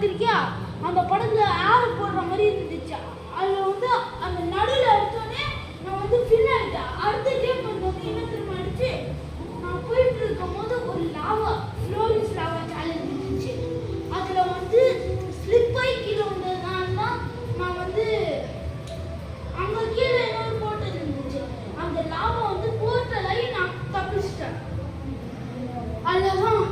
பார்த்திருக்கியா? அந்த படத்துல ஆர் போடுற மாதிரி இருந்துச்சு. அதுல வந்து அந்த நடுவில் அடிச்சோடனே நான் வந்து ஃபில் ஆகிட்டேன். அடுத்த கேம் வந்து என்ன திரும்ப அடிச்சு நான் போயிட்டு இருக்கும் போது ஒரு லாவா ஃப்ளோரிஸ் லாவா சேலஞ்ச் இருந்துச்சு. அதில் வந்து ஸ்லிப் ஆகி கீழே வந்ததுனால தான் நான் வந்து அங்கே கீழே இன்னொரு போர்ட்டல் இருந்துச்சு. அந்த லாவா வந்து போர்ட்டல் ஆகி நான் தப்பிச்சிட்டேன். அதுதான்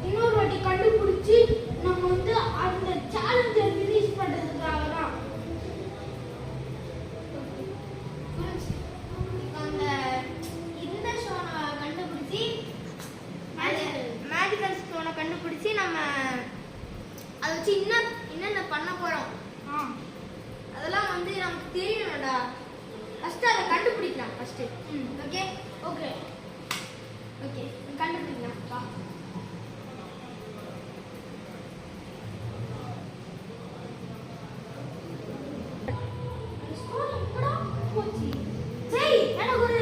இன்னொரு வாட்டி கண்டுபிடிச்சி நம்ம வந்து அந்த சேலஞ்சை ரிலீஸ் பண்ணுறதுக்காக தான். அந்த இந்த ஸ்டோனை கண்டுபிடிச்சி மேஜிக்கல் ஸ்டோனை கண்டுபிடிச்சி நம்ம அதை வச்சு என்னென்ன பண்ண போகிறோம் அதெல்லாம் வந்து நமக்கு தெரியணும்டா. ஃபஸ்ட்டு அதை கண்டுபிடிக்கலாம் ஃபஸ்ட்டு. ஓகே ஓகே ஓகே கண்டுபிடிக்கலாம். வா எனக்கு ஒரு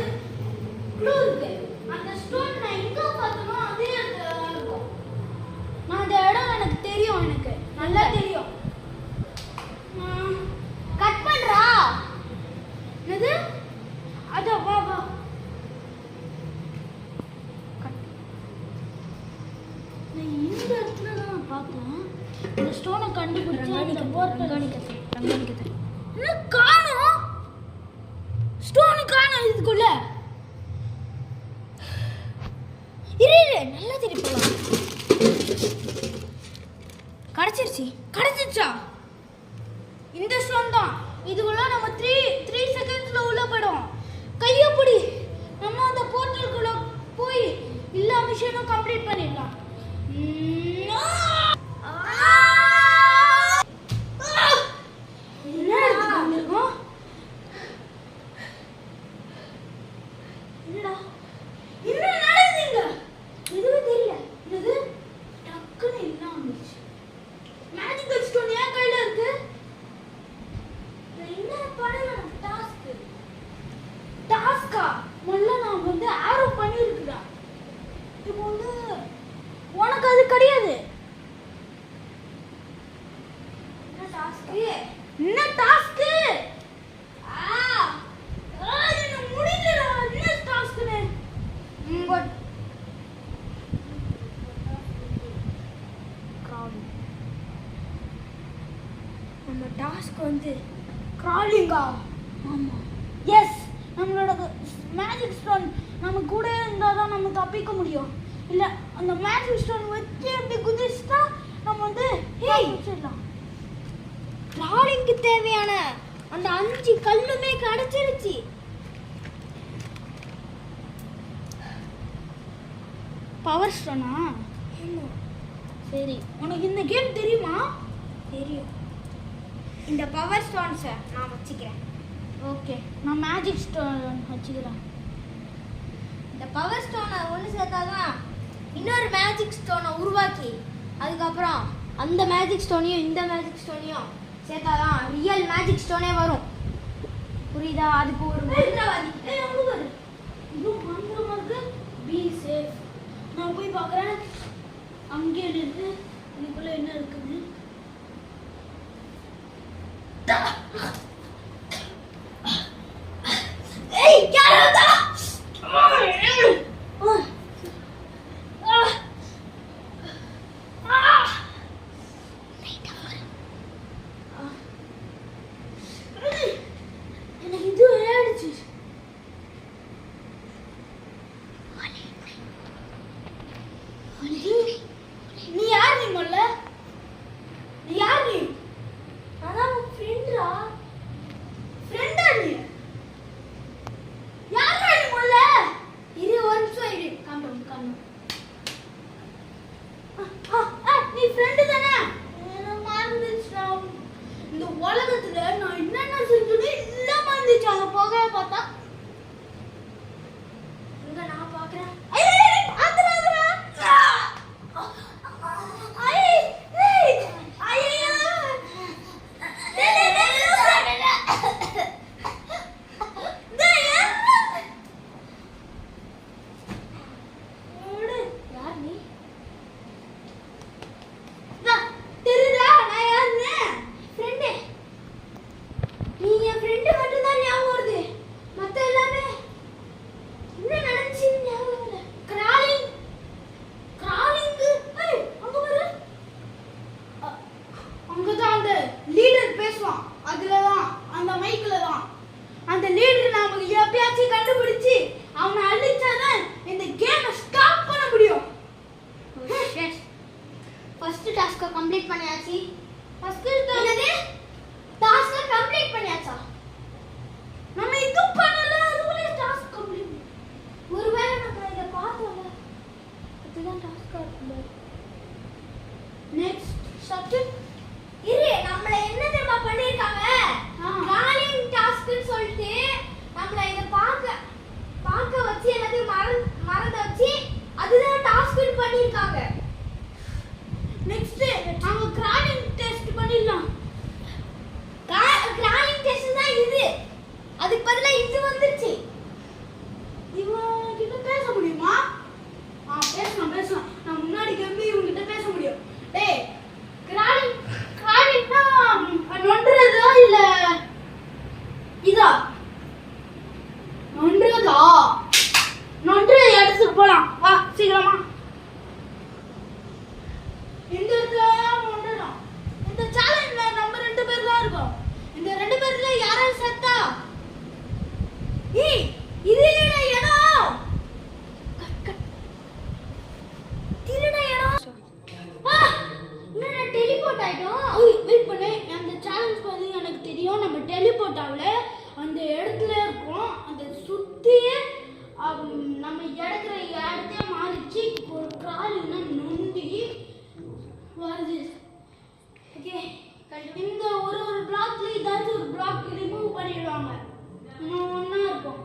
க்ளூ இருக்கு. அந்த ஸ்டோன் நான் எங்க பார்த்தனோ அதே இடத்துல தான் இருக்கும். நான் அந்த இடம் எனக்கு தெரியும், எனக்கு நல்லா தெரியும். கட் பண்றா. என்னது? அத வா வா. நான் இந்த இடத்துல தான் பார்த்தேன். இந்த ஸ்டோனை கண்டுபிடிச்சு அந்த போர்ட்டல் கண்காணிக்க என்ன காணோம்? ஸ்டோன் காணோம் இதுக்குள்ள. இரு நல்லா தேடி போலாம். கிடைச்சிருச்சா? இந்த ஸ்டோன் தான். இதுக்குள்ள நம்ம 3 செகண்ட்ஸ்ல உள்ள போய்டும். கையப்படி நம்ம அந்த போர்ட்டலுக்குள்ள போய் எல்லா மிஷனும் கம்ப்ளீட் பண்ணிடலாம். என்னடா என்ன நடக்குதுங்க? எதுவும் தெரியல. என்னது டக்குன்னு என்ன வந்துச்சு? மேஜிக்கல் ஸ்டோன் என் கையில இருக்கு. என்ன பண்ணலாம்? டாஸ்கா முதல்ல நான் வந்து ஆரோ பண்ணியிருக்கிறேன். இப்போ வந்து உனக்கு அது கிடையாது. என்ன டாஸ்க்கு? என்ன டாஸ்க்கு? என்ன முடியலடா. என்ன டாஸ்க்குன்னு நம்ம டாஸ்க் வந்து கிராலிங்கா. ஆமா எஸ், நம்மளோட மேஜிக் ஸ்டோன் நம்ம கூட இருந்தால் தான் நம்ம தப்பிக்க முடியும். இல்லை அந்த மேஜிக் ஸ்டோன் வச்சு அப்படி குதிச்சுட்டா நம்ம வந்து வச்சிடலாம். கிராலிங்க்கு தேவையான அந்த 5 கல்லுமே கிடைச்சிருச்சு. பவர் ஸ்டோனா? சரி, உனக்கு இந்த கேம் தெரியுமா? தெரியும். இந்த பவர் ஸ்டோன்ஸை நான் வச்சுக்கிறேன். ஓகே, நான் மேஜிக் ஸ்டோன் வச்சுக்கிறேன். இந்த பவர் ஸ்டோனை ஒன்று சேர்த்தாதான் இன்னொரு மேஜிக் ஸ்டோனை உருவாக்கி அதுக்கப்புறம் அந்த மேஜிக் ஸ்டோனையும் இந்த மேஜிக் ஸ்டோனையும் சேர்த்தாதான் ரியல் மேஜிக் ஸ்டோனே வரும். புரியுதா? அதுக்கு ஒரு மந்திரவாதி. இதுவும் மந்திரமா இருக்கு. Be safe. நான் போய் பார்க்குறேன் அங்கே இருக்கு. இதுக்குள்ள என்ன இருக்குன்னு. எனக்கு இது ஆயிடுச்சு. நீ யார்? நீ முதல்ல நீ யார்? நீ அதான் உன் ஃப்ரெண்டா? ஃப்ரெண்டா நீ? யாரா நீ முதல்ல? இது ஒரு நிமிஷம் இரு. காணும் நீ ஃப்ரெண்டு தானே? நான் மறந்துச்சுடா. இந்த உலகத்துல நான் என்னென்ன செஞ்சேன்னு எல்லாம் மறந்துச்சு. அதை போக பார்த்தா இங்க நான் பார்க்குறேன். ஐ ஃபர்ஸ்ட் டாஸ்க கம்ப்ளீட் பண்ணியாச்சு. ஃபர்ஸ்ட் என்னது டாஸ்க கம்ப்ளீட் பண்ணியாச்சா? நம்ம இது பண்ணல, அதுக்குள்ளே டாஸ்க் கம்ப்ளீட். ஒருவேளை நம்ம இத பார்த்தோம்ல, அதுதான் டாஸ்கா இருக்கும். நெக்ஸ்ட் சப்ஜெக்ட் இரு, நம்மள என்ன தெரியுமா பண்ணிருக்காங்க? கிராலிங் டாஸ்க்னு சொல்லிட்டு நம்மள இத பார்க்க வச்சு எல்லாத்தையும் மறந்து வச்சு அதுதான் டாஸ்க்னு பண்ணிருக்காங்க. நெக்ஸ்ட் நாம கிராலிங் டெஸ்ட் பண்ணிடலாம். கிராலிங் டெஸ்ட் தான் இது. அதுக்கு பதிலா இது வந்துருச்சு. இவன் கிட்ட பேச முடியுமா? பேசலாம். நான் முன்னாடி கம்பி இவங்க கிட்ட பேச முடியும். டேய், கிராலிங்னா நொன்றதா இல்ல இதா? நொன்றதை எடுத்துட்டு போலாம். வா சீக்கிரமா. இந்த நொன்றலாம். இந்த சேலஞ்ச்ல நம்ம 2 பேர் தான் இருக்கோம். இந்த 2 பேர்ல யாராவது செத்தா, ஏய் இது இல்லடா இடம். திருட இடம். என்னடா டெலிபோர்ட் ஆயிட்டோம். வெயிட் பண்ணு. அந்த சேலஞ்ச் பத்தி எனக்கு தெரியும். நம்ம டெலிபோர்ட் ஆகல, அந்த இடத்துல இருக்கோம். அந்த சுத்தியே நம்ம இடத்தையே மாறிச்சு. ஒரு காலினா நொண்டி வருது. ஓகே, இந்த ஒரு பிளாக்ல ஏதாச்சும் ஒரு பிளாக் ரிமூவ் பண்ணிடுவாங்க. நம்ம ஒண்ணா இருப்போம்.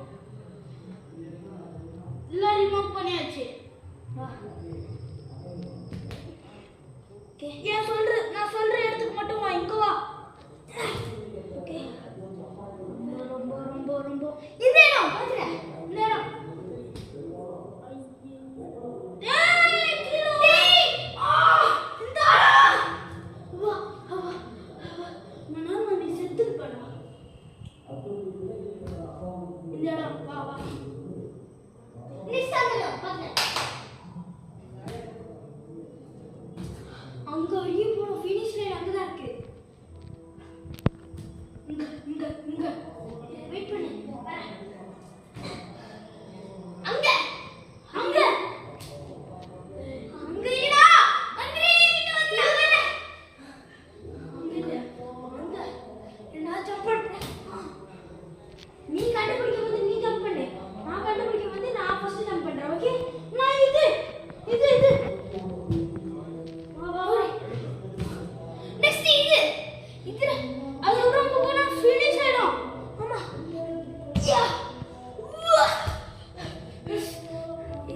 எல்லாம் ரிமூவ் பண்ணியாச்சு. நான் சொல்ற இடத்துக்கு மட்டும் வா. இங்க வா. ஓகே, ரொம்ப இந்த இடம் பாத்துற. இந்த இடம். அங்க வரையும் போன ஃபினிஷ் லைன் அங்கதான் இருக்கு. இங்க வெயிட் பண்ணு. அங்க இல்லடா. மந்திரி கிட்ட வந்து அங்க என்ன ஜம்ப் பண்ணு. நீ கண்டுபிடிக்கும் போது நீ ஜம்ப் பண்ணு. நான் கண்டுபிடிக்கும் போது நான் ஃபர்ஸ்ட் ஜம்ப் பண்றேன். ஓகே, நான் இது நெக்ஸ்ட் இது அதுக்கப்புறம் போனா ஃபினிஷ் ஆயிடும். ஆமா.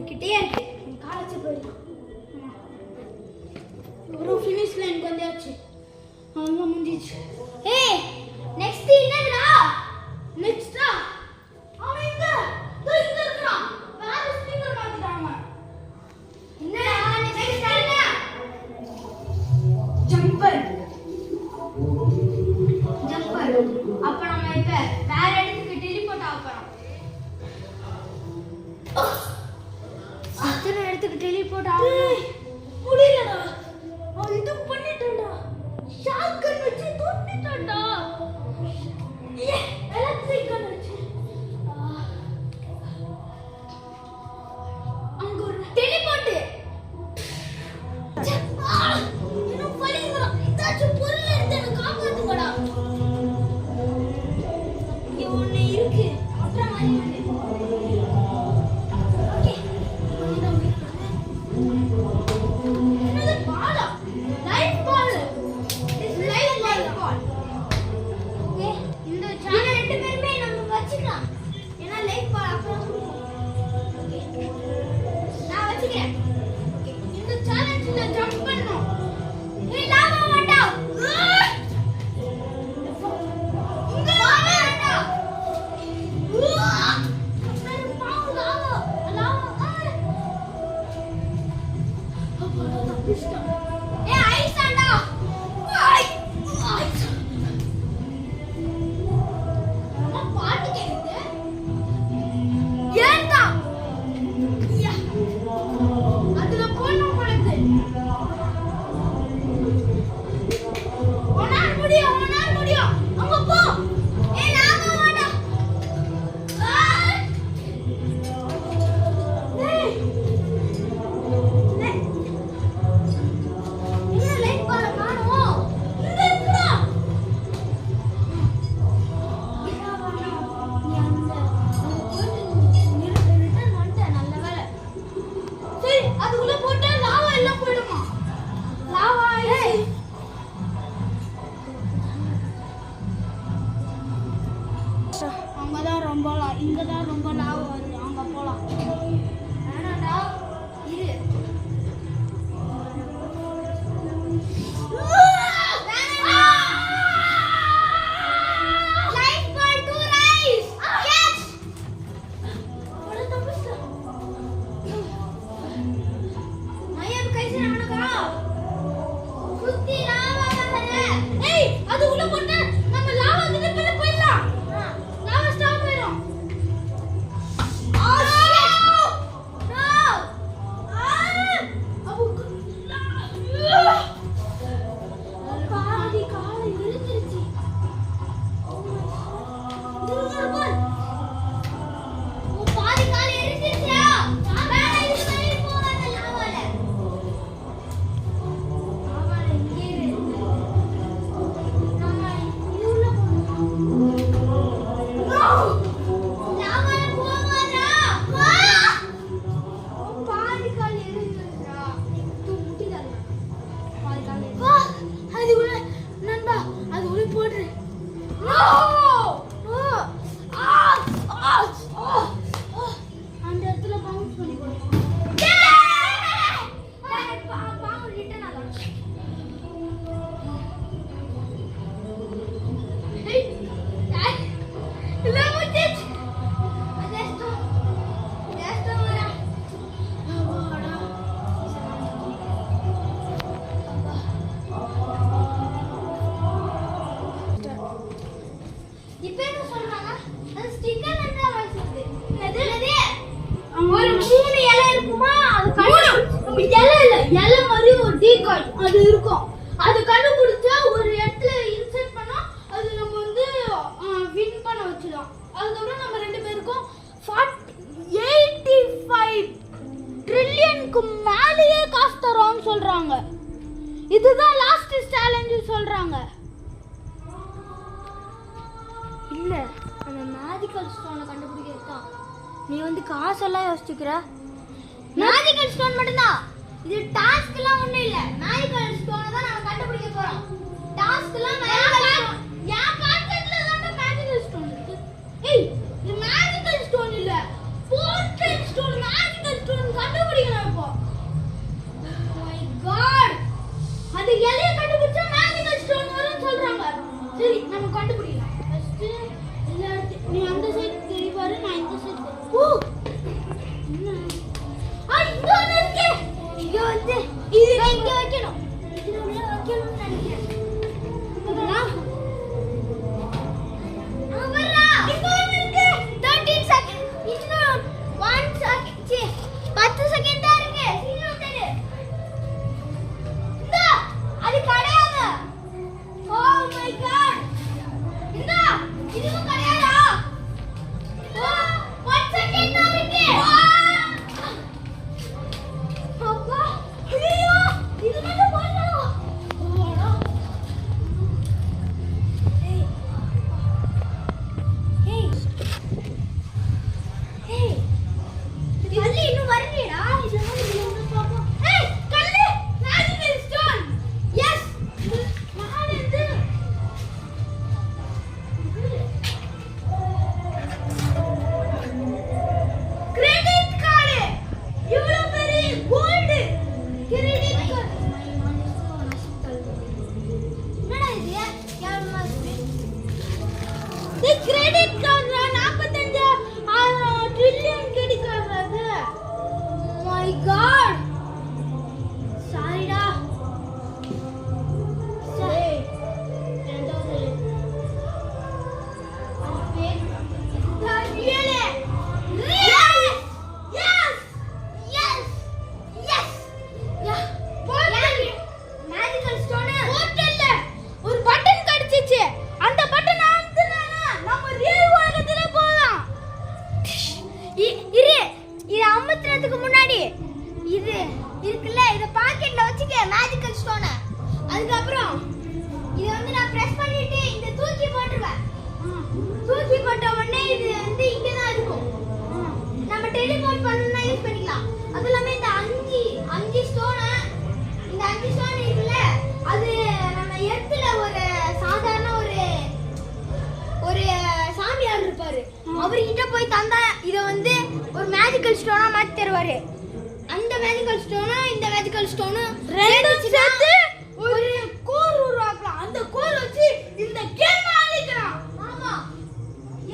கிட்டே இருக்கு. காலேஜ் போயிடலாம். ஒரு ஃபினிஷ் லைனுக்கு வந்தாச்சு. அங்க முடிஞ்சிச்சு. ஏய் நெக்ஸ்ட் என்னடா? நெக்ஸ்டா அவன் இங்க இருக்கான். வேற ஸ்பீக்கர் மாத்திட்டாங்க. என்னடா நெக்ஸ்ட் என்ன? ஜம்பர். அப்ப நம்ம இப்ப வேற இடத்துக்கு டெலிபோர்ட் ஆக போறோம். அத்தனை இடத்துக்கு டெலிபோர்ட் ஆகும். முடியலடா. அவன் இது பண்ணிட்டான்டா. ஷாட்கன் வச்சு தொட்டிட்டான்டா. அது இருக்கும். அது கண்டுபிடிச்சா ஒரு இடத்துல இன்சர்ட் பண்ணா அது நம்ம வந்து வின் பண்ண வச்சிடலாம். அதுக்கப்புறம் நம்ம ரெண்டு பேருக்கும் 85 ட்ரில்லியனுக்கு மேலேயே காசு தரோம்னு சொல்றாங்க. இதுதான் லாஸ்ட் சேலஞ்சு சொல்றாங்க. இல்ல அந்த மேஜிக்கல் ஸ்டோனை கண்டுபிடிக்கிறது தான். நீ வந்து காசெல்லாம் யோசிச்சுக்கிற. மேஜிக்கல் ஸ்டோன் மட்டும்தான் இது. டாஸ்க்லாம் ஒண்ணும் இல்ல. மேஜிக்கல் ஸ்டோனை தான் நாம கண்டுபிடிக்க போறோம். டாஸ்க்லாம் என் கான்செப்ட்ல தான் மேஜிக்கல் ஸ்டோன் இருக்கு. ஏய் இது மேஜிக்கல் ஸ்டோன் இல்ல, போர்ட்ரேட் ஸ்டோன். மேஜிக்கல் ஸ்டோன் கண்டுபிடிக்கணும் இப்போ. மை காட், அது எலைய கண்டுபிடிச்சா மேஜிக்கல் ஸ்டோன் வரும்னு சொல்றாங்க. சரி நம்ம கண்டுபிடிக்கலாம். ஃபர்ஸ்ட் எல்லாரும் நீ அந்த சைடு திரும்பி பாரு, நான் இந்த சைடு. ஓ இங்க ஒண்ணு இருக்கு. இங்க வந்து இது இங்க வைக்கணும். இதுல உள்ள வைக்கணும்னு நினைக்கிறேன். இதெல்லாம் அவரா இங்க ஒண்ணு இருக்கு. 13 செகண்ட். இன்னும் 1 செகண்ட். 10 செகண்ட் தான் இருக்கு. சீக்கிரம் தரு. இந்த அது கிடையாது. Oh my God. இந்த இதுவும் கிடையாதா? ஓ 1 செகண்ட் தான் இருக்கு. அப்பா ஐயோ இது மட்டும் போடணும். ஓடா. ஏய் ஏய் ஏய் இது கல்லு இன்னும் வரலையேடா. இது வந்து பாப்போம். ஏய் கல்லு மேஜிக்கல் ஸ்டோன். எஸ் நான் இது கிரெடிட் கார்டு. இவ்வளவு பெரிய கோல்டு கிரெடிட் கார்டு. என்னடா இது? கேவலமா இருக்கு. இது credit card 45 trillion credit card அது. My god. சாரிடா. ஏய் ரெண்டாவது ரியலே yes yes yes yeah magical stone ஹோட்டல்ல ஒரு பட்டன் கடிச்சிச்சு. அந்த பட்டன் அமுத்துனா நம்ம ரியல் உலகத்துல போலாம். இரு இது அமுத்துறதுக்கு முன்னாடி இது இருக்குல்ல, இத பாக்கெட்ல வச்சுக்க மேஜிக்கல் ஸ்டோன். அதுக்கப்புறம் இத வந்து நான் பிரஸ் பண்ணிட்டு இந்த தூக்கி போட்டுருவேன். தூக்கி போட்ட உடனே இது வந்து இங்க தான் இருக்கும். நம்ம டெலிபோர்ட் பண்ணனும்னா யூஸ் பண்ணிக்கலாம். அது இல்லாம இந்த அஞ்சு ஸ்டோன், இந்த 5 ஸ்டோன் இருக்குல்ல, அது நம்ம எர்த்ல ஒரு சாதாரண ஒரு சாமியார் இருப்பாரு. அவர்கிட்ட போய் தந்தா இத வந்து ஒரு மேஜிக்கல் ஸ்டோனா மாத்தி தருவாரு. அந்த மேஜிக்கல் ஸ்டோனும் இந்த மேஜிக்கல் ஸ்டோனும் ரெண்டும் சேர்த்து ஒரு கோர் உருவாக்கலாம். அந்த கோர் வச்சு இந்த கேம் ஆடிக்கலாம். ஆமா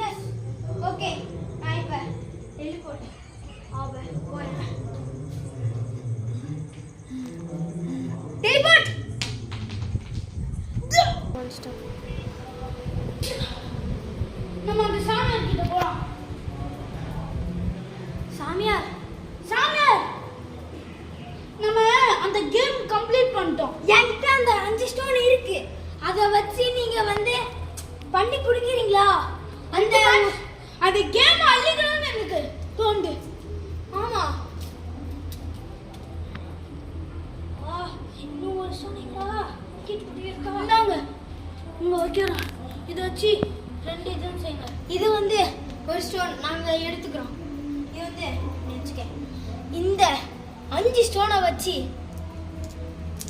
எஸ் ஓகே. நான் இப்ப டெலிபோர்ட் போறேன். டெலிபோர்ட் நம்ம அந்த சாமியார் கிட்ட போலாம். சாமியார் சாமியார் நம்ம அந்த கேம் கம்ப்ளீட் பண்ணிட்டோம். என்கிட்ட அந்த 5 ஸ்டோன் இருக்கு. அத வச்சு நீங்க வந்து பண்ணி குடிக்கிறீங்களா? அந்த கேம் அழிக்கணும்னு எனக்கு தோண்டு. ஆமா. இன்னும் ஒரு சொன்னீங்களா? இந்தாங்க இங்க வைக்கிறோம். இதை வச்சு 2 இதுன்னு செய்யுங்க. இது வந்து ஒரு ஸ்டோன் நாங்க எடுத்துக்கிறோம். இது வந்து வச்சுக்க. இந்த 5 ஸ்டோனை வச்சு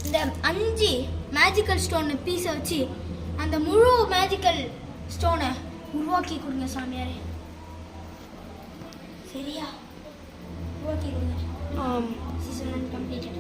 இந்த 5 மேஜிக்கல் ஸ்டோன் பீஸை வச்சு அந்த முழு மேஜிக்கல் ஸ்டோனை உருவாக்கி கொடுங்க சாமியாரே. சரியா? உருவாக்கி கொடுங்க. Season 1 completed.